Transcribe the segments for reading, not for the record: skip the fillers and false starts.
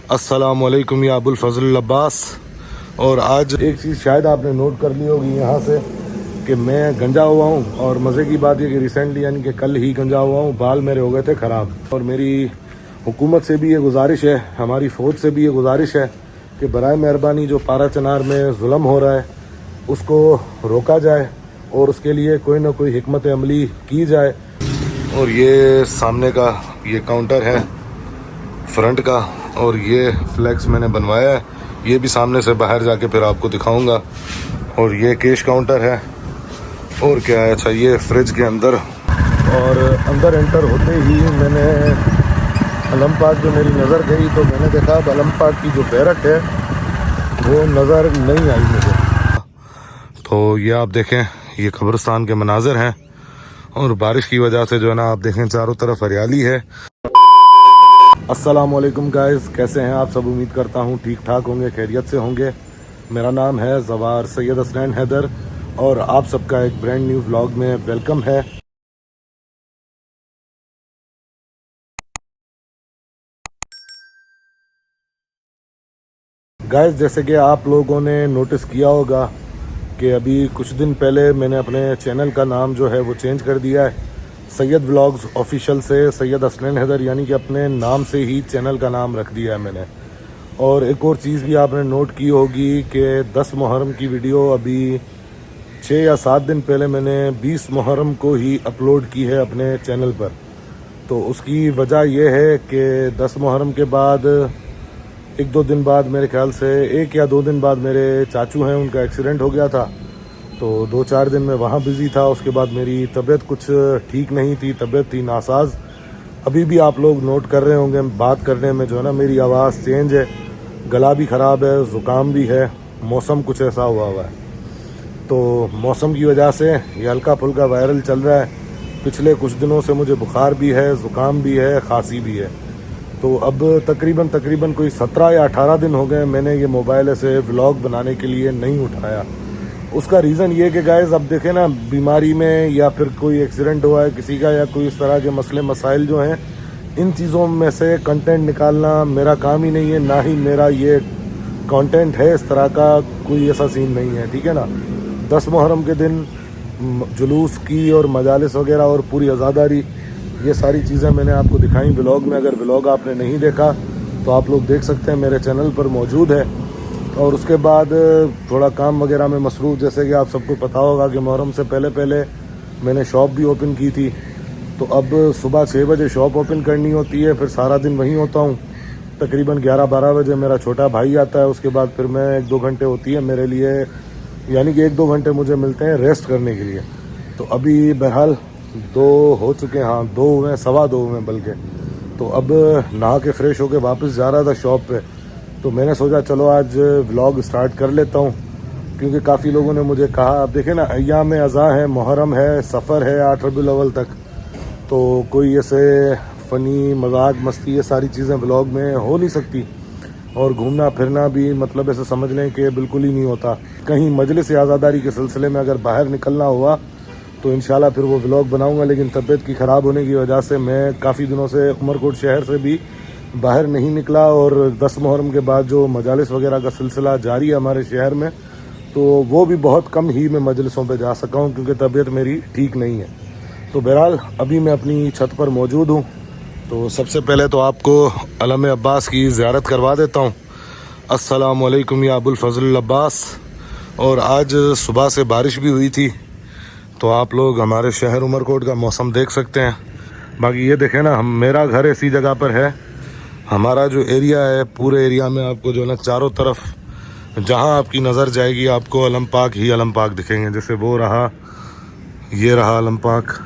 अस्सलामुअलैकुम या अबुल फजल अब्बास। और आज एक चीज़ शायद आपने नोट कर ली होगी यहाँ से कि मैं गंजा हुआ हूँ। और मज़े की बात ये कि रिसेंटली यानी कि कल ही गंजा हुआ हूँ, बाल मेरे हो गए थे ख़राब। और मेरी हुकूमत से भी ये गुजारिश है, हमारी फ़ौज से भी ये गुजारिश है कि बराए मेहरबानी जो पारा चनार में जुल्म हो रहा है उसको रोका जाए और उसके लिए कोई ना कोई हिकमत अमली की जाए। और ये सामने का ये काउंटर है फ्रंट का, और ये फ्लैक्स मैंने बनवाया है, ये भी सामने से बाहर जाके फिर आपको दिखाऊंगा। और ये कैश काउंटर है। और क्या है, अच्छा ये फ्रिज के अंदर। और अंदर एंटर होते ही मैंने अलम पाक जो मेरी नज़र गई तो मैंने देखा अलम पाक की जो बैरक है वो नज़र नहीं आई मुझे। तो ये आप देखें, ये कब्रिस्तान के मनाजिर हैं और बारिश की वजह से जो है ना आप देखें चारों तरफ हरियाली है। अस्सलाम वालेकुम गाइस, कैसे हैं आप सब? उम्मीद करता हूँ ठीक ठाक होंगे, खैरियत से होंगे। मेरा नाम है ज़वार सैयद हसनैन हैदर और आप सबका एक ब्रांड न्यू व्लॉग में वेलकम है। गाइस, जैसे कि आप लोगों ने नोटिस किया होगा कि अभी कुछ दिन पहले मैंने अपने चैनल का नाम जो है वो चेंज कर दिया है, सैयद व्लॉग्स ऑफिशियल से सैयद हसनैन हैदर, यानी कि अपने नाम से ही चैनल का नाम रख दिया है मैंने। और एक और चीज़ भी आपने नोट की होगी कि 10 मुहर्रम की वीडियो अभी 6 या 7 दिन पहले मैंने 20 मुहर्रम को ही अपलोड की है अपने चैनल पर। तो उसकी वजह यह है कि 10 मुहर्रम के बाद 1-2 दिन बाद, मेरे ख्याल से 1 या 2 दिन बाद, मेरे चाचू हैं उनका एक्सीडेंट हो गया था। तो 2-4 दिन में वहाँ बिज़ी था। उसके बाद मेरी तबीयत कुछ ठीक नहीं थी, तबीयत थी नासाज। अभी भी आप लोग नोट कर रहे होंगे बात करने में जो है ना मेरी आवाज़ चेंज है, गला भी ख़राब है, ज़ुकाम भी है, मौसम कुछ ऐसा हुआ है। तो मौसम की वजह से ये हल्का फुल्का वायरल चल रहा है। पिछले कुछ दिनों से मुझे बुखार भी है, ज़ुकाम भी है, खांसी भी है। तो अब तकरीबन कोई 17 या 18 दिन हो गए मैंने ये मोबाइल ऐसे व्लॉग बनाने के लिए नहीं उठाया। उसका रीज़न ये कि गाइस अब देखें ना, बीमारी में या फिर कोई एक्सीडेंट हुआ है किसी का या कोई इस तरह के मसले मसाइल जो हैं, इन चीज़ों में से कंटेंट निकालना मेरा काम ही नहीं है, ना ही मेरा ये कंटेंट है। इस तरह का कोई ऐसा सीन नहीं है, ठीक है ना। 10 मुहर्रम के दिन जुलूस की और मजालिस वगैरह और पूरी आज़ादारी, ये सारी चीज़ें मैंने आपको दिखाई व्लॉग में। अगर व्लॉग आपने नहीं देखा तो आप लोग देख सकते हैं, मेरे चैनल पर मौजूद है। और उसके बाद थोड़ा काम वगैरह में मसरूफ़, जैसे कि आप सबको पता होगा कि मुहर्रम से पहले मैंने शॉप भी ओपन की थी। तो अब सुबह 6 बजे शॉप ओपन करनी होती है, फिर सारा दिन वहीं होता हूँ। तकरीबन 11-12 बजे मेरा छोटा भाई आता है, उसके बाद फिर मैं 1-2 घंटे होती है मेरे लिए, यानी कि 1-2 घंटे मुझे मिलते हैं रेस्ट करने के लिए। तो अभी बहरहाल 2 हो चुके हैं, हाँ 2 हुए हैं, 2:15 हुए हैं बल्कि। तो अब नहा के फ्रेश होके वापस जा रहा था शॉप पे, तो मैंने सोचा चलो आज व्लॉग स्टार्ट कर लेता हूँ, क्योंकि काफ़ी लोगों ने मुझे कहा, अब देखें ना अय्याम अज़ा है, मुहर्रम है, सफ़र है 8 रबीउल अव्वल तक, तो कोई ऐसे फ़नी मजाक मस्ती ये सारी चीज़ें व्लॉग में हो नहीं सकती। और घूमना फिरना भी मतलब ऐसे समझ लें कि बिल्कुल ही नहीं होता। कहीं मजलिस आज़ादारी के सिलसिले में अगर बाहर निकलना हुआ तो इंशाल्लाह फिर वो व्लॉग बनाऊंगा, लेकिन तबीयत की ख़राब होने की वजह से मैं काफ़ी दिनों से उमरकोट शहर से भी बाहर नहीं निकला। और 10 मुहर्रम के बाद जो मजालिस वगैरह का सिलसिला जारी है हमारे शहर में, तो वो भी बहुत कम ही मैं मजलिसों पे जा सका हूँ क्योंकि तबीयत मेरी ठीक नहीं है। तो बहरहाल अभी मैं अपनी छत पर मौजूद हूँ। तो सबसे पहले तो आपको अलम अब्बास की ज़ियारत करवा देता हूँ। अस्सलाम वालेकुम या अबुल फजल अब्बास। और आज सुबह से बारिश भी हुई थी, तो आप लोग हमारे शहर उमरकोट का मौसम देख सकते हैं। बाकी ये देखें ना, मेरा घर ऐसी जगह पर है, हमारा जो एरिया है पूरे एरिया में आपको जो है ना चारों तरफ जहाँ आपकी नज़र जाएगी आपको अलम पाक ही अलम पाक दिखेंगे। जैसे वो रहा, ये रहा अलम पाक।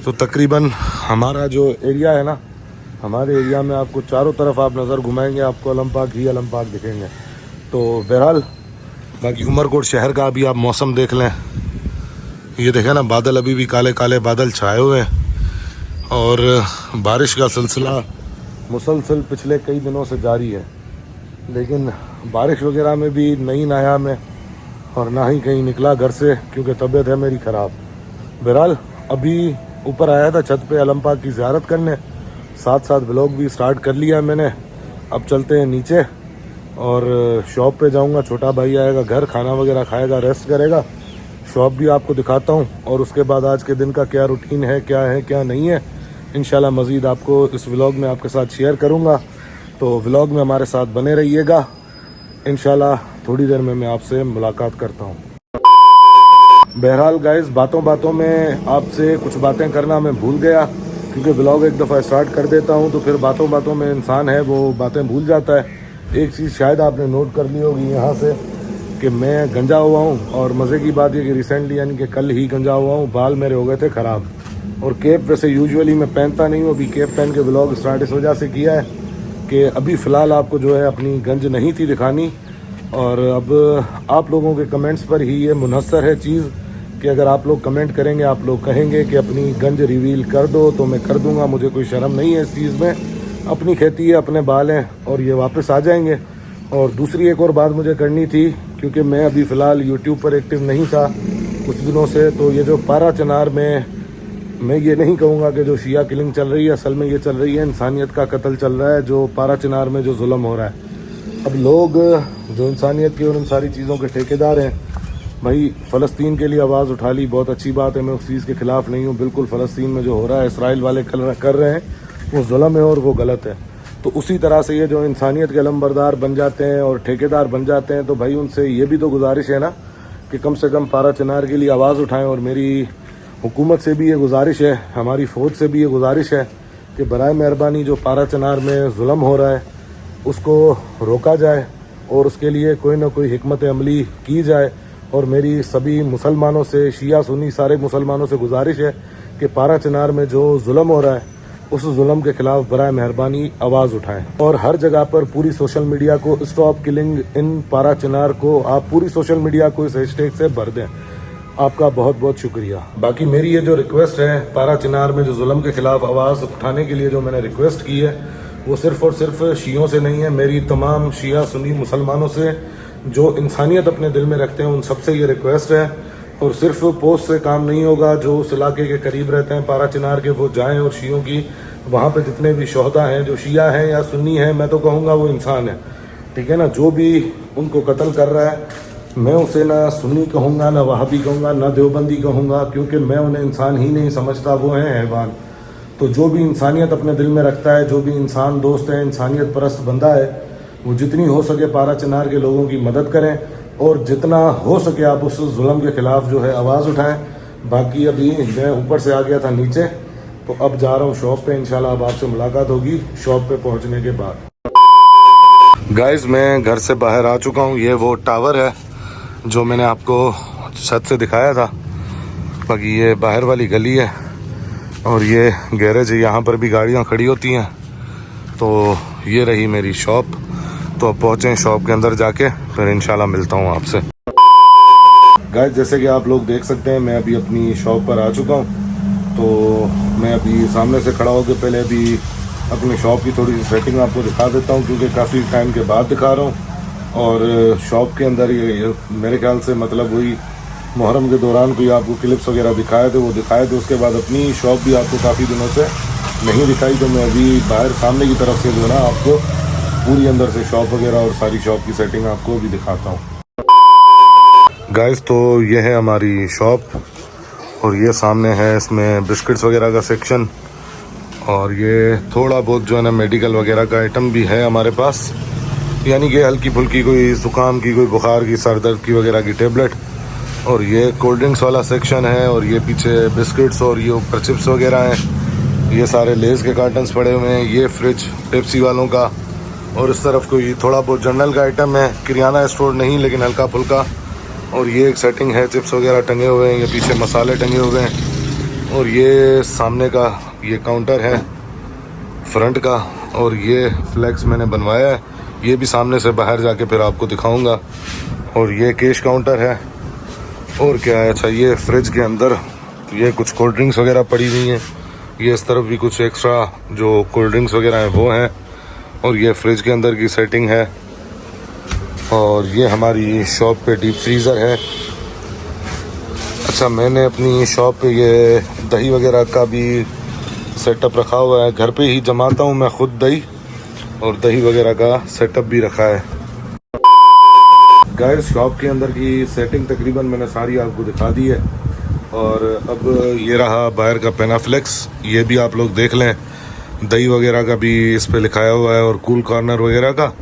तो तकरीबन हमारा जो एरिया है ना, हमारे एरिया में आपको चारों तरफ आप नज़र घुमाएंगे आपको अलम पाक ही अलम पाक दिखेंगे। तो बहरहाल बाकी उमरकोट शहर का अभी आप मौसम देख लें, ये देखें ना, बादल अभी भी काले काले बादल छाए हुए हैं और बारिश का सिलसिला मुसलसल पिछले कई दिनों से जारी है। लेकिन बारिश वगैरह में भी नहीं नहाया मैं और ना ही कहीं निकला घर से, क्योंकि तबीयत है मेरी ख़राब। बहरहाल अभी ऊपर आया था छत पे अलम पाक की ज़ियारत करने, साथ साथ व्लॉग भी स्टार्ट कर लिया मैंने। अब चलते हैं नीचे और शॉप पे जाऊंगा। छोटा भाई आएगा घर, खाना वगैरह खाएगा, रेस्ट करेगा। शॉप भी आपको दिखाता हूँ और उसके बाद आज के दिन का क्या रूटीन है क्या नहीं है, इंशाल्लाह मज़ीद आपको इस व्लॉग में आपके साथ शेयर करूँगा। तो व्लॉग में हमारे साथ बने रहिएगा। इंशाल्लाह थोड़ी देर में मैं आपसे मुलाकात करता हूँ। बहरहाल गाइस, बातों बातों में आपसे कुछ बातें करना मैं भूल गया, क्योंकि व्लॉग एक दफ़ा स्टार्ट कर देता हूँ तो फिर बातों बातों में इंसान है वो बातें भूल जाता है। एक चीज़ शायद आपने नोट कर ली होगी यहाँ से कि मैं गंजा हुआ हूँ, और मज़े की बात ये कि रिसेंटली यानी कि कल ही गंजा हुआ हूँ। बाल मेरे हो गए थे ख़राब, और केप वैसे यूजुअली मैं पहनता नहीं हूँ। अभी केप पहन के व्लॉग स्टार्ट इस वजह से किया है कि अभी फ़िलहाल आपको जो है अपनी गंज नहीं थी दिखानी, और अब आप लोगों के कमेंट्स पर ही ये मुनहसर है चीज़ कि अगर आप लोग कमेंट करेंगे, आप लोग कहेंगे कि अपनी गंज रिवील कर दो तो मैं कर दूंगा। मुझे कोई शर्म नहीं है इस चीज़ में, अपनी खेती है, अपने बाल हैं और ये वापस आ जाएंगे। और दूसरी एक और बात मुझे करनी थी, क्योंकि मैं अभी फ़िलहाल यूट्यूब पर एक्टिव नहीं था कुछ दिनों से, तो ये जो पारा चनार में, मैं ये नहीं कहूँगा कि जो शिया किलिंग चल रही है, असल में ये चल रही है इंसानियत का कत्ल चल रहा है, जो पारा चनार में जो जुल्म हो रहा है। अब लोग जो इंसानियत की और उन सारी चीज़ों के ठेकेदार हैं, भाई फ़लस्तीन के लिए आवाज़ उठा ली, बहुत अच्छी बात है, मैं उस चीज़ के ख़िलाफ़ नहीं हूँ। बिल्कुल फ़लस्तीन में जो हो रहा है, इसराइल वाले कर रहे हैं, वो जुल्म है और वो गलत है। तो उसी तरह से ये जो इंसानियत के अलमबरदार बन जाते हैं और ठेकेदार बन जाते हैं, तो भाई उनसे ये भी तो गुजारिश है ना कि कम से कम पारा चनार के लिए आवाज़ उठाएं। और मेरी हुकूमत से भी ये गुजारिश है, हमारी फ़ौज से भी ये गुजारिश है कि बराए मेहरबानी जो पारा चनार में जुल्म हो रहा है उसको रोका जाए और उसके लिए कोई ना कोई हिकमत अमली की जाए। और मेरी सभी मुसलमानों से, शिया सुन्नी सारे मुसलमानों से गुजारिश है कि पारा चनार में जो जुल्म हो रहा है उस जुल्म के ख़िलाफ़ बराए मेहरबानी आवाज़ उठाएं। और हर जगह पर पूरी सोशल मीडिया को स्टॉप किलिंग इन पारा चनार को, आप पूरी सोशल मीडिया को इस हैशटैग से भर दें। आपका बहुत बहुत शुक्रिया। बाकी मेरी ये जो रिक्वेस्ट है, पारा चनार में जो जुल्म के ख़िलाफ़ आवाज़ उठाने के लिए जो मैंने रिक्वेस्ट की है, वो सिर्फ़ और सिर्फ शियों से नहीं है, मेरी तमाम शिया सुन्नी मुसलमानों से जो इंसानियत अपने दिल में रखते हैं उन सबसे ये रिक्वेस्ट है। और सिर्फ पोस्ट से काम नहीं होगा, जो उस इलाके के करीब रहते हैं पारा चनार के, वो जाएं और शियों की वहाँ पे जितने भी शोहदा हैं, जो शिया हैं या सुन्नी हैं, मैं तो कहूँगा वो इंसान है, ठीक है ना। जो भी उनको कत्ल कर रहा है, मैं उसे ना सुन्नी कहूँगा, ना वहाबी कहूँगा, ना देवबंदी कहूँगा, क्योंकि मैं उन्हें इंसान ही नहीं समझता, वो हैं हैवान। तो जो भी इंसानियत अपने दिल में रखता है, जो भी इंसान दोस्त है, इंसानियत परस्त बंदा है, वो जितनी हो सके पारा चनार के लोगों की मदद करें और जितना हो सके आप उस जुल्म के ख़िलाफ़ जो है आवाज़ उठाएं। बाकी अभी मैं ऊपर से आ गया था नीचे, तो अब जा रहा हूँ शॉप पे। इंशाल्लाह अब आपसे मुलाकात होगी शॉप पे पहुँचने के बाद। गाइस, मैं घर से बाहर आ चुका हूँ। ये वो टावर है जो मैंने आपको छत से दिखाया था। बाकी ये बाहर वाली गली है और ये गैरेज है, यहाँ पर भी गाड़ियाँ खड़ी होती हैं। तो ये रही मेरी शॉप। तो अब पहुँचे शॉप के अंदर जाके, फिर इंशाल्लाह मिलता हूँ आपसे। गाइस, जैसे कि आप लोग देख सकते हैं, मैं अभी अपनी शॉप पर आ चुका हूँ। तो मैं अभी सामने से खड़ा होकर पहले अभी अपनी शॉप की थोड़ी सी सेटिंग आपको दिखा देता हूँ, क्योंकि काफ़ी टाइम के बाद दिखा रहा हूँ। और शॉप के अंदर ये मेरे ख्याल से मतलब वही मुहर्रम के दौरान कोई आपको क्लिप्स वगैरह दिखाए थे, वो दिखाए थे। उसके बाद अपनी शॉप भी आपको काफ़ी दिनों से नहीं दिखाई, तो मैं अभी बाहर सामने की तरफ से जो है ना आपको पूरी अंदर से शॉप वगैरह और सारी शॉप की सेटिंग आपको भी दिखाता हूँ। गाइस, तो ये है हमारी शॉप और ये सामने है इसमें बिस्किट्स वगैरह का सेक्शन, और ये थोड़ा बहुत जो है ना मेडिकल वगैरह का आइटम भी है हमारे पास, यानी कि हल्की फुल्की कोई ज़ुकाम की, कोई बुखार की, सर दर्द की वगैरह की टेबलेट। और ये कोल्ड ड्रिंक्स वाला सेक्शन है, और ये पीछे बिस्किट्स और ये ऊपर चिप्स वगैरह हैं। ये सारे लेज़ के कार्टन्स पड़े हुए हैं। ये फ्रिज पेप्सी वालों का, और इस तरफ कोई थोड़ा बहुत जनरल का आइटम है, किराना स्टोर नहीं लेकिन हल्का फुल्का। और ये एक सेटिंग है, चिप्स वगैरह टंगे हुए हैं, ये पीछे मसाले टंगे हुए हैं। और ये सामने का ये काउंटर है फ्रंट का, और ये फ्लैक्स मैंने बनवाया है, ये भी सामने से बाहर जाके फिर आपको दिखाऊंगा। और ये कैश काउंटर है। और क्या है, अच्छा ये फ्रिज के अंदर ये कुछ कोल्ड ड्रिंक्स वगैरह पड़ी हुई हैं। ये इस तरफ भी कुछ एक्स्ट्रा जो कोल्ड ड्रिंक्स वगैरह हैं वो हैं। और ये फ्रिज के अंदर की सेटिंग है। और ये हमारी शॉप पे डीप फ्रीज़र है। अच्छा, मैंने अपनी शॉप पे ये दही वगैरह का भी सेटअप रखा हुआ है। घर पे ही जमाता हूँ मैं खुद दही, और दही वगैरह का सेटअप भी रखा है। गाइस शॉप के अंदर की सेटिंग तकरीबन मैंने सारी आपको दिखा दी है। और अब ये रहा बाहर का पेनाफ्लेक्स, ये भी आप लोग देख लें। दही वगैरह का भी इस पे लिखाया हुआ है और कूल कॉर्नर वगैरह का,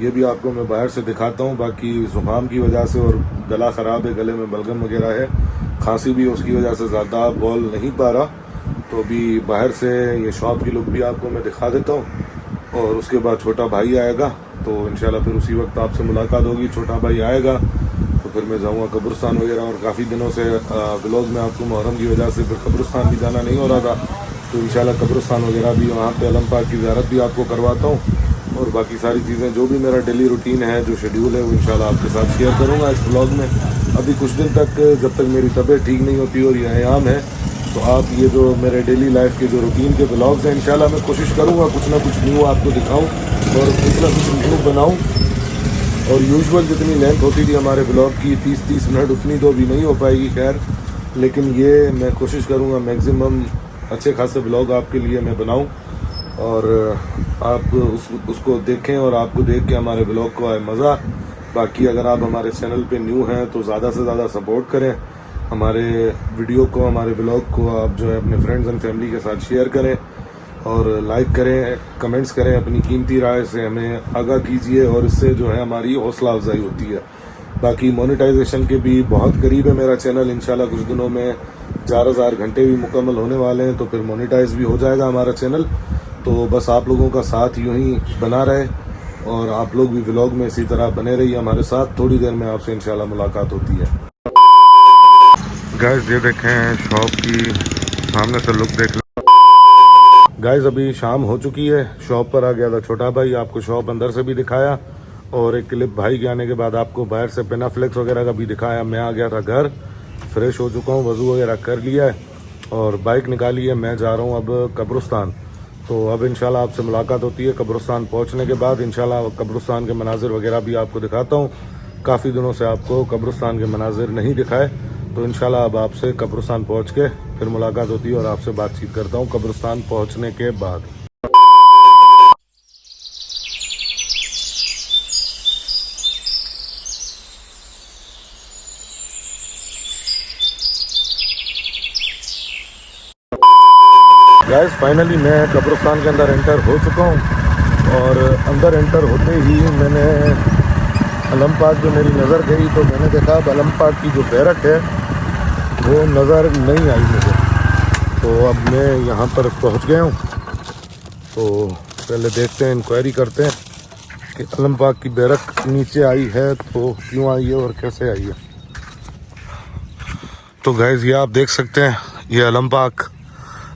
ये भी आपको मैं बाहर से दिखाता हूँ। बाकी ज़ुकाम की वजह से और गला ख़राब है, गले में बलगम वगैरह है, खांसी भी उसकी वजह से ज़्यादा बोल नहीं पा रहा, तो अभी बाहर से ये शॉप की लुक भी आपको मैं दिखा देता हूँ। और उसके बाद छोटा भाई आएगा तो इंशाल्लाह फिर उसी वक्त आपसे मुलाकात होगी। छोटा भाई आएगा तो फिर मैं जाऊँगा कब्रिस्तान वगैरह। और काफ़ी दिनों से व्लॉग में आपको मुहर्रम की वजह से फिर कब्रिस्तान भी जाना नहीं हो रहा था, तो इंशाल्लाह कब्रिस्तान वगैरह भी वहाँ पे अलम पाक की ज़ियारत भी आपको करवाता हूँ। और बाकी सारी चीज़ें जो भी मेरा डेली रूटीन है, जो शेड्यूल है, वो इंशाल्लाह आपके साथ शेयर करूँगा इस व्लॉग में। अभी कुछ दिन तक जब तक मेरी तबीयत ठीक नहीं होती और ये आयाम है, तो आप ये जो मेरे डेली लाइफ के जो रूटीन के व्लॉग्स हैं, इंशाल्लाह मैं कोशिश करूँगा कुछ ना कुछ न्यू आपको दिखाऊँ और कुछ ना कुछ न्यू बनाऊँ। और यूजुअल जितनी लेंथ होती थी हमारे ब्लॉग की 30-30 मिनट, उतनी तो अभी नहीं हो पाएगी खैर, लेकिन ये मैं कोशिश करूँगा मैक्सिमम अच्छे खासे ब्लॉग आपके लिए मैं बनाऊँ और आप उसको देखें और आपको देख के हमारे ब्लॉग को आए मज़ा। बाकी अगर आप हमारे चैनल पे न्यू हैं तो ज़्यादा से ज़्यादा सपोर्ट करें हमारे वीडियो को, हमारे ब्लॉग को आप जो है अपने फ्रेंड्स एंड फैमिली के साथ शेयर करें और लाइक करें, कमेंट्स करें, अपनी कीमती राय से हमें आगाह कीजिए और इससे जो है हमारी हौसला अफजाई होती है। बाकी मोनेटाइजेशन के भी बहुत करीब है मेरा चैनल, इंशाल्लाह कुछ दिनों में 4000 घंटे भी मुकम्मल होने वाले हैं, तो फिर मोनेटाइज भी हो जाएगा हमारा चैनल। तो बस आप लोगों का साथ यूं ही बना रहे और आप लोग भी व्लॉग में इसी तरह बने रहिए हमारे साथ। थोड़ी देर में आपसे इंशाल्लाह मुलाकात होती है। गाइस ये देखें शॉप की सामने से लुक देख लो। गाइस अभी शाम हो चुकी है, शॉप पर आ गया था छोटा भाई, आपको शॉप अंदर से भी दिखाया और एक क्लिप भाई के आने के बाद आपको बाहर से पेनाफ्लेक्स वगैरह का भी दिखाया। मैं आ गया था घर, फ्रेश हो चुका हूँ, वज़ू वगैरह कर लिया है और बाइक निकाली है। मैं जा रहा हूँ अब कब्रिस्तान, तो अब इंशाल्लाह आपसे मुलाकात होती है कब्रिस्तान पहुँचने के बाद। इंशाल्लाह कब्रिस्तान के मनाजिर वगैरह भी आपको दिखाता हूँ। काफ़ी दिनों से आपको कब्रिस्तान के मनाजिर नहीं दिखाए, तो इंशाल्लाह अब आपसे कब्रिस्तान पहुँच के फिर मुलाकात होती है और आपसे बातचीत करता हूँ कब्रिस्तान पहुँचने के बाद। गाइस फाइनली मैं कब्रिस्तान के अंदर एंटर हो चुका हूँ और अंदर एंटर होते ही मैंने अलम पाक जो मेरी नज़र गई, तो मैंने देखा अब अलम पाक की जो बैरक है वो नज़र नहीं आई मुझे। तो अब मैं यहाँ पर पहुँच गया हूँ, तो पहले देखते हैं, इंक्वायरी करते हैं कि अलम पाक की बैरक नीचे आई है तो क्यों आई है और कैसे आई है। तो गाइस ये आप देख सकते हैं, ये अलम पाक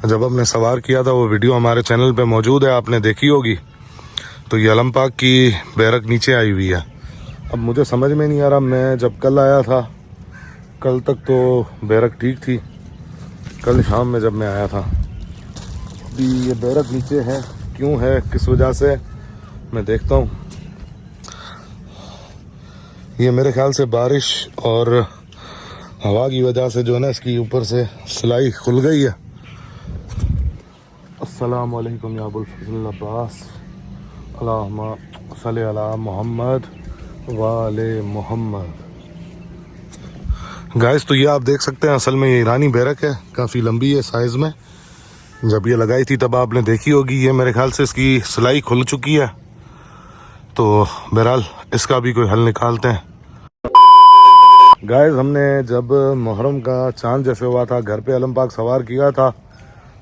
जब हमने सवार किया था वो वीडियो हमारे चैनल पे मौजूद है, आपने देखी होगी। तो ये अलम पाक की बैरक नीचे आई हुई है। अब मुझे समझ में नहीं आ रहा, मैं जब कल आया था, कल तक तो बैरक ठीक थी, कल शाम में जब मैं आया था, अभी ये बैरक नीचे है, क्यों है, किस वजह से, मैं देखता हूँ। ये मेरे ख्याल से बारिश और हवा की वजह से जो है ना इसकी ऊपर से सिलाई खुल गई है। अस्सलाम वालेकुम या अबुल फज़ल अब्बास, अल्लाहुम्मा सल्ली अला मोहम्मद वाले मोहम्मद। गाइस तो ये आप देख सकते हैं, असल में ये ईरानी बैरक है, काफ़ी लंबी है साइज़ में। जब ये लगाई थी तब आपने देखी होगी, ये मेरे ख्याल से इसकी सिलाई खुल चुकी है, तो बहरहाल इसका भी कोई हल निकालते हैं। गाइस हमने जब मुहर्रम का चांद जैसे हुआ था घर पे अलम पाक सवार किया था,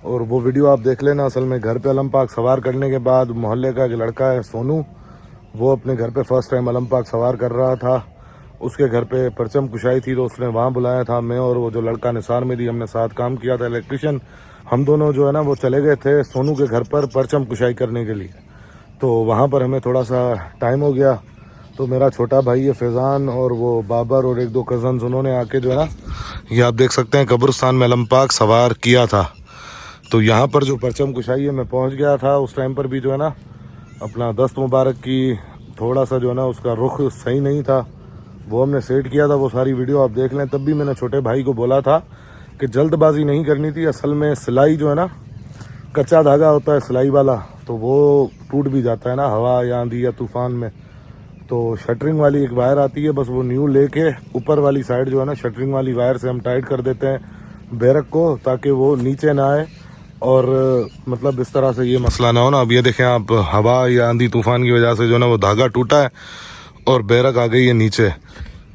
और वो वीडियो आप देख लेना। असल में घर पे अलम पाक सवार करने के बाद मोहल्ले का एक लड़का है सोनू, वो अपने घर पे फर्स्ट टाइम अलम पाक सवार कर रहा था, उसके घर पे परचम कुशाई थी तो उसने वहाँ बुलाया था। मैं और वो जो लड़का निसार में दी, हमने साथ काम किया था, इलेक्ट्रिशियन, हम दोनों जो है ना वो चले गए थे सोनू के घर पर परचम कुशाई करने के लिए। तो वहाँ पर हमें थोड़ा सा टाइम हो गया, तो मेरा छोटा भाई है फैज़ान और वो बाबर और 1-2 कज़न्स, उन्होंने आके जो है ना, ये आप देख सकते हैं कब्रिस्तान में अलम पाक सवार किया था। तो यहाँ पर जो परचम कुशाई है मैं पहुँच गया था, उस टाइम पर भी जो है ना अपना दस्त मुबारक की थोड़ा सा जो है ना उसका रुख सही नहीं था, वो हमने सेट किया था, वो सारी वीडियो आप देख लें। तब भी मैंने छोटे भाई को बोला था कि जल्दबाजी नहीं करनी थी, असल में सिलाई जो है ना, कच्चा धागा होता है सिलाई वाला, तो वो टूट भी जाता है ना हवा या आंधी या तूफान में। तो शटरिंग वाली एक वायर आती है, बस वो न्यू लेके ऊपर वाली साइड जो है ना शटरिंग वाली वायर से हम टाइट कर देते हैं बैरक को, ताकि वो नीचे ना आए और मतलब इस तरह से ये मसला ना हो ना। अब ये देखें आप, हवा या आंधी तूफान की वजह से जो ना वो धागा टूटा है और बैरक आ गई है नीचे।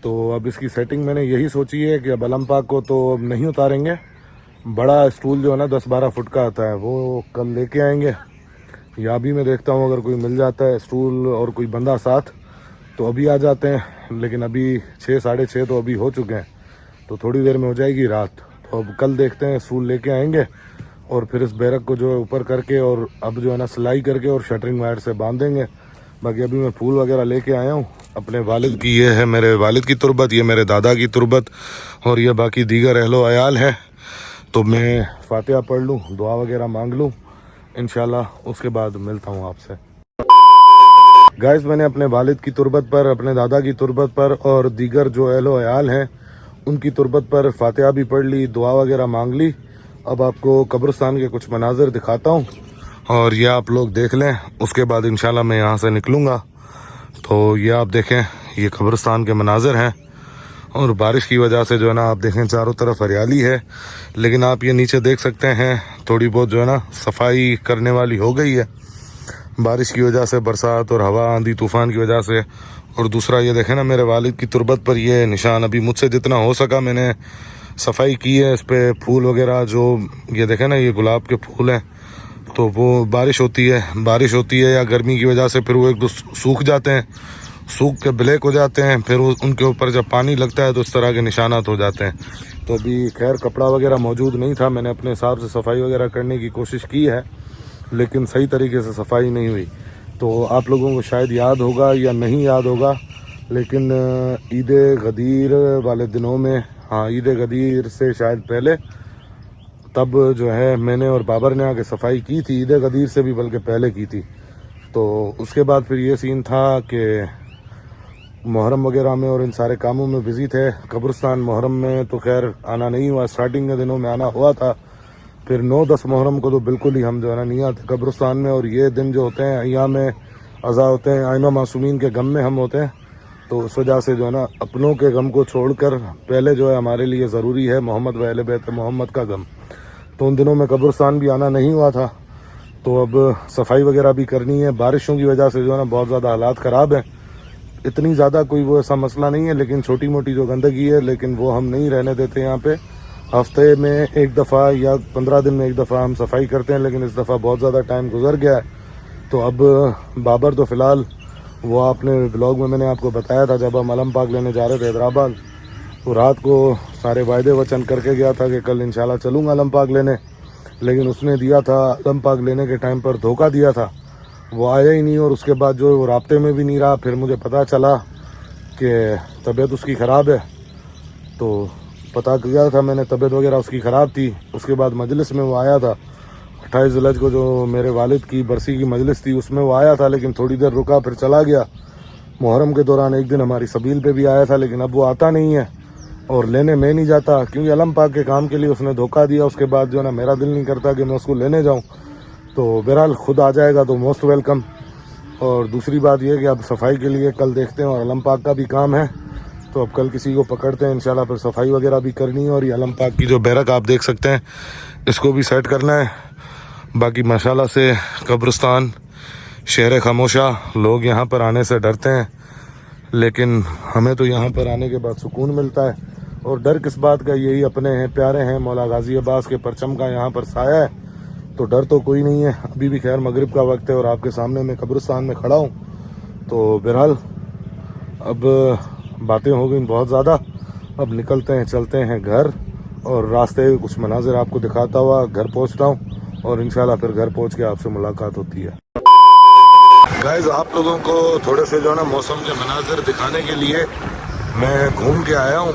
तो अब इसकी सेटिंग मैंने यही सोची है कि अब अलमपाक को तो अब नहीं उतारेंगे, बड़ा स्टूल जो है ना 10-12 फुट का आता है वो कल लेके आएंगे, या भी मैं देखता हूँ अगर कोई मिल जाता है स्टूल और कोई बंदा साथ तो अभी आ जाते हैं। लेकिन अभी 6 साढ़े 6 तो अभी हो चुके हैं, तो थोड़ी देर में हो जाएगी रात। तो अब कल देखते हैं, स्टूल लेके आएंगे और फिर इस बैरक को जो है ऊपर करके और अब जो है ना सिलाई करके और शटरिंग वायर से बांध देंगे। बाकी अभी मैं फूल वगैरह लेके आया हूँ अपने वालिद की, ये है मेरे वालिद की तुरबत, ये मेरे दादा की तुरबत और ये बाकी दीगर अहलो अयाल है। तो मैं फातिहा पढ़ लूँ, दुआ वगैरह मांग लूँ इंशाल्लाह, उसके बाद मिलता हूँ आपसे। गाइस, मैंने अपने वालिद की तुरबत पर, अपने दादा की तुरबत पर और दीगर जो अहलो अयाल हैं उनकी तुरबत पर फातिहा भी पढ़ ली, दुआ वगैरह मांग ली। अब आपको कब्रिस्तान के कुछ मनाजिर दिखाता हूँ और ये आप लोग देख लें, उसके बाद इंशाल्लाह मैं यहाँ से निकलूँगा। तो ये आप देखें, ये कब्रिस्तान के मनाजिर हैं और बारिश की वजह से जो है ना आप देखें चारों तरफ हरियाली है, लेकिन आप ये नीचे देख सकते हैं थोड़ी बहुत जो है ना सफाई करने वाली हो गई है बारिश की वजह से, बरसात और हवा आंधी तूफान की वजह से। और दूसरा ये देखें ना मेरे वालिद की तुरबत पर ये निशान, अभी मुझसे जितना हो सका मैंने सफाई की है इस पर, फूल वगैरह जो ये देखें ना ये गुलाब के फूल हैं, तो वो बारिश होती है या गर्मी की वजह से फिर वो एक दो सूख जाते हैं, सूख के ब्लैक हो जाते हैं, फिर वो उनके ऊपर जब पानी लगता है तो इस तरह के निशानात हो जाते हैं। तो अभी खैर कपड़ा वगैरह मौजूद नहीं था, मैंने अपने हिसाब से सफाई वगैरह करने की कोशिश की है, लेकिन सही तरीके से सफाई नहीं हुई। तो आप लोगों को शायद याद होगा या नहीं याद होगा, लेकिन ईद गदीर वाले दिनों में, हाँ ईद गदीर से शायद पहले, तब जो है मैंने और बाबर ने आके सफाई की थी, ईद गदीर से भी बल्कि पहले की थी। तो उसके बाद फिर ये सीन था कि मुहर्रम वगैरह में और इन सारे कामों में बिज़ी थे। कब्रिस्तान मुहर्रम में तो खैर आना नहीं हुआ, स्टार्टिंग के दिनों में आना हुआ था, फिर 9-10 मुहर्रम को तो बिल्कुल ही हम जो है ना नहीं आते कब्रिस्तान में। और ये दिन जो होते हैं अय्याम अज़ा होते हैं, आइना मासूमीन के गम में हम होते हैं, तो उस वजह से जो है ना अपनों के गम को छोड़कर पहले जो है हमारे लिए ज़रूरी है मोहम्मद व अहले बैत मोहम्मद का गम। तो उन दिनों में कब्रिस्तान भी आना नहीं हुआ था, तो अब सफाई वगैरह भी करनी है। बारिशों की वजह से जो है ना बहुत ज़्यादा हालात ख़राब हैं, इतनी ज़्यादा कोई वो ऐसा मसला नहीं है, लेकिन छोटी मोटी जो गंदगी है, लेकिन वो हम नहीं रहने देते यहाँ पे। हफ्ते में एक दफ़ा या 15 दिन में एक दफ़ा हम सफाई करते हैं, लेकिन इस दफ़ा बहुत ज़्यादा टाइम गुजर गया है। तो अब बाबर तो फ़िलहाल, वो आपने व्लॉग में मैंने आपको बताया था जब हम अलमपाक लेने जा रहे थे हैदराबाद, तो रात को सारे वायदे वचन करके गया था कि कल इंशाल्लाह चलूँगा अलमपाक लेने, लेकिन उसने दिया था अलमपाक लेने के टाइम पर धोखा दिया था, वो आया ही नहीं और उसके बाद जो वो राब्ते में भी नहीं रहा। फिर मुझे पता चला कि तबीयत उसकी ख़राब है, तो पता किया था मैंने, तबीयत वगैरह उसकी ख़राब थी। उसके बाद मजलिस में वो आया था 28 ज़िलहज को, जो मेरे वालिद की बरसी की मजलिस थी उसमें वो आया था, लेकिन थोड़ी देर रुका फिर चला गया। मुहर्रम के दौरान एक दिन हमारी सबील पे भी आया था, लेकिन अब वो आता नहीं है और लेने में नहीं जाता, क्योंकि अलमपाक के काम के लिए उसने धोखा दिया। उसके बाद जो है ना मेरा दिल नहीं करता कि मैं उसको लेने जाऊँ, तो बहरहाल खुद आ जाएगा तो मोस्ट वेलकम। और दूसरी बात यह कि अब सफाई के लिए कल देखते हैं, और अलमपाक का भी काम है, तो अब कल किसी को पकड़ते हैं इंशाल्लाह, फिर सफाई वगैरह भी करनी है। और ये अलमपाक की जो बैरक आप देख सकते हैं, इसको भी सेट करना है। बाकी माशाल्लाह से कब्रिस्तान शहर खामोशा, लोग यहाँ पर आने से डरते हैं, लेकिन हमें तो यहाँ पर आने के बाद सुकून मिलता है। और डर किस बात का, यही अपने हैं, प्यारे हैं, मौला गाजी अब्बास के परचम का यहाँ पर साया है, तो डर तो कोई नहीं है। अभी भी खैर मगरिब का वक्त है और आपके सामने मैं कब्रिस्तान में खड़ा हूँ। तो बहरहाल अब बातें हो गई बहुत ज़्यादा, अब निकलते हैं, चलते हैं घर, और रास्ते कुछ मनाजिर आपको दिखाता हुआ घर पहुँचता हूँ, और इंशाल्लाह फिर घर पहुँच के आपसे मुलाकात होती है। गाइस, आप लोगों को थोड़े से जो है ना मौसम के मनाजिर दिखाने के लिए मैं घूम के आया हूँ,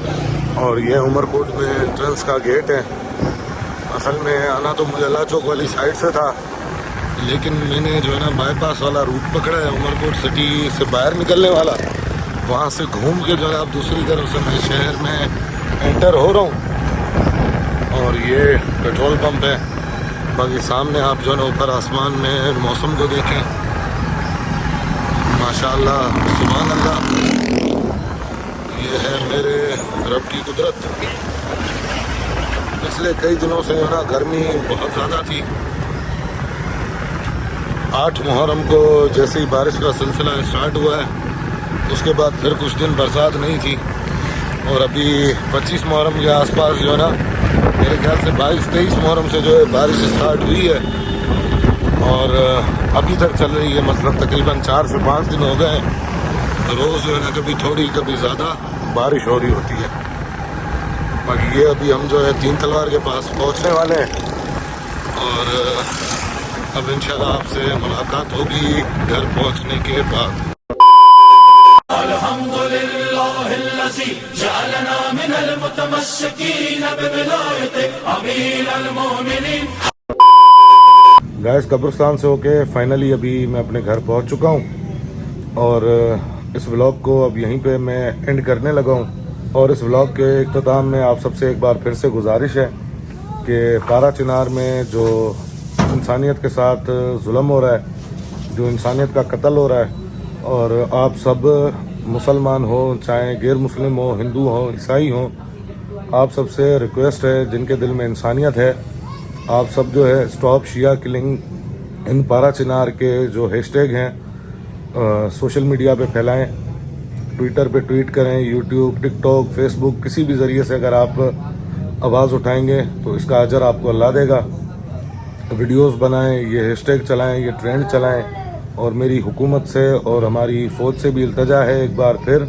और ये उमरकोट में एंट्रेंस का गेट है। असल में आना तो मुझे अल्लाह चौक वाली साइड से था, लेकिन मैंने जो है ना बाईपास वाला रूट पकड़ा है, उमरकोट सिटी से बाहर निकलने वाला, वहाँ से घूम के जो है आप दूसरी तरफ से मैं शहर में एंटर हो रहा हूँ। और ये पेट्रोल पंप है, बाकी सामने आप जो है ना ऊपर आसमान में मौसम को देखें, माशाअल्लाह सुभान अल्लाह, ये है मेरे रब की कुदरत। पिछले कई दिनों से जो ना गर्मी बहुत ज़्यादा थी। 8 मुहर्रम को जैसे ही बारिश का सिलसिला स्टार्ट हुआ है उसके बाद फिर कुछ दिन बरसात नहीं थी, और अभी 25 मुहर्रम के आसपास जो है ना मेरे ख्याल से 22-23 मुहर्रम से जो है बारिश स्टार्ट हुई है और अभी तक चल रही है। मतलब तकरीबन 4 से 5 दिन हो गए हैं। रोज़ जो है ना कभी थोड़ी कभी ज़्यादा बारिश हो रही होती है। बाकी ये अभी हम जो है 3 तलवार के पास पहुंचने वाले हैं और अब इंशाल्लाह आपसे मुलाकात होगी घर पहुंचने के बाद। गाइस कब्रिस्तान से होके फाइनली अभी मैं अपने घर पहुंच चुका हूं और इस व्लॉग को अब यहीं पे मैं एंड करने लगा हूं। और इस व्लॉग के इख्तिताम में आप सबसे एक बार फिर से गुजारिश है कि पारा चिनार में जो इंसानियत के साथ जुल्म हो रहा है, जो इंसानियत का कत्ल हो रहा है, और आप सब मुसलमान हो चाहे गैर मुस्लिम हो, हिंदू हो, ईसाई हो, आप सबसे रिक्वेस्ट है जिनके दिल में इंसानियत है, आप सब जो है स्टॉप शिया किलिंग इन पारा चिनार के जो हैशटैग हैं सोशल मीडिया पे फैलाएं, ट्विटर पे ट्वीट करें, यूट्यूब, टिकटॉक, फेसबुक, किसी भी ज़रिए से अगर आप आवाज़ उठाएंगे तो इसका अजर आपको अल्लाह देगा। वीडियोस बनाएं, ये हैशटैग चलाएं, ये ट्रेंड चलाएं, और मेरी हुकूमत से और हमारी फ़ौज से भी इल्तजा है एक बार फिर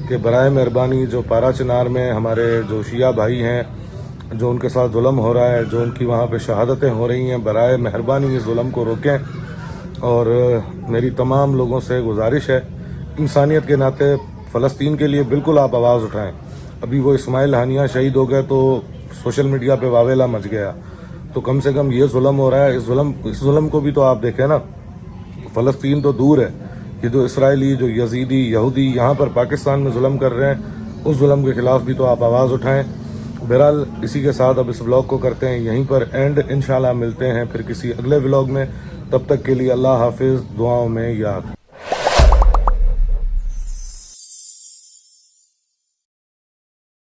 कि बराए मेहरबानी जो पारा चिनार में हमारे जो शिया भाई हैं, जो उनके साथ जुल्म हो रहा है, जो उनकी वहाँ पे शहादतें हो रही हैं, बराए मेहरबानी इस जुल्म को रोकें। और मेरी तमाम लोगों से गुजारिश है इंसानियत के नाते फ़लस्तीन के लिए बिल्कुल आप आवाज़ उठाएं। अभी वो इस्माइल हानिया शहीद हो गए तो सोशल मीडिया पे वावेला मच गया, तो कम से कम ये जुल्म हो रहा है, इस जुल्म को भी तो आप देखें ना। फ़लस्तीन तो दूर है, ये जो इसराइली, जो यजीदी, यहूदी यहाँ पर पाकिस्तान में जुल्म कर रहे हैं, उस जुल्म के ख़िलाफ़ भी तो आप आवाज़ उठाएं। बहरहाल इसी के साथ अब इस व्लॉग को करते हैं यहीं पर एंड। इंशाल्लाह मिलते हैं फिर किसी अगले व्लॉग में, तब तक के लिए अल्लाह हाफिज़, दुआओं में याद।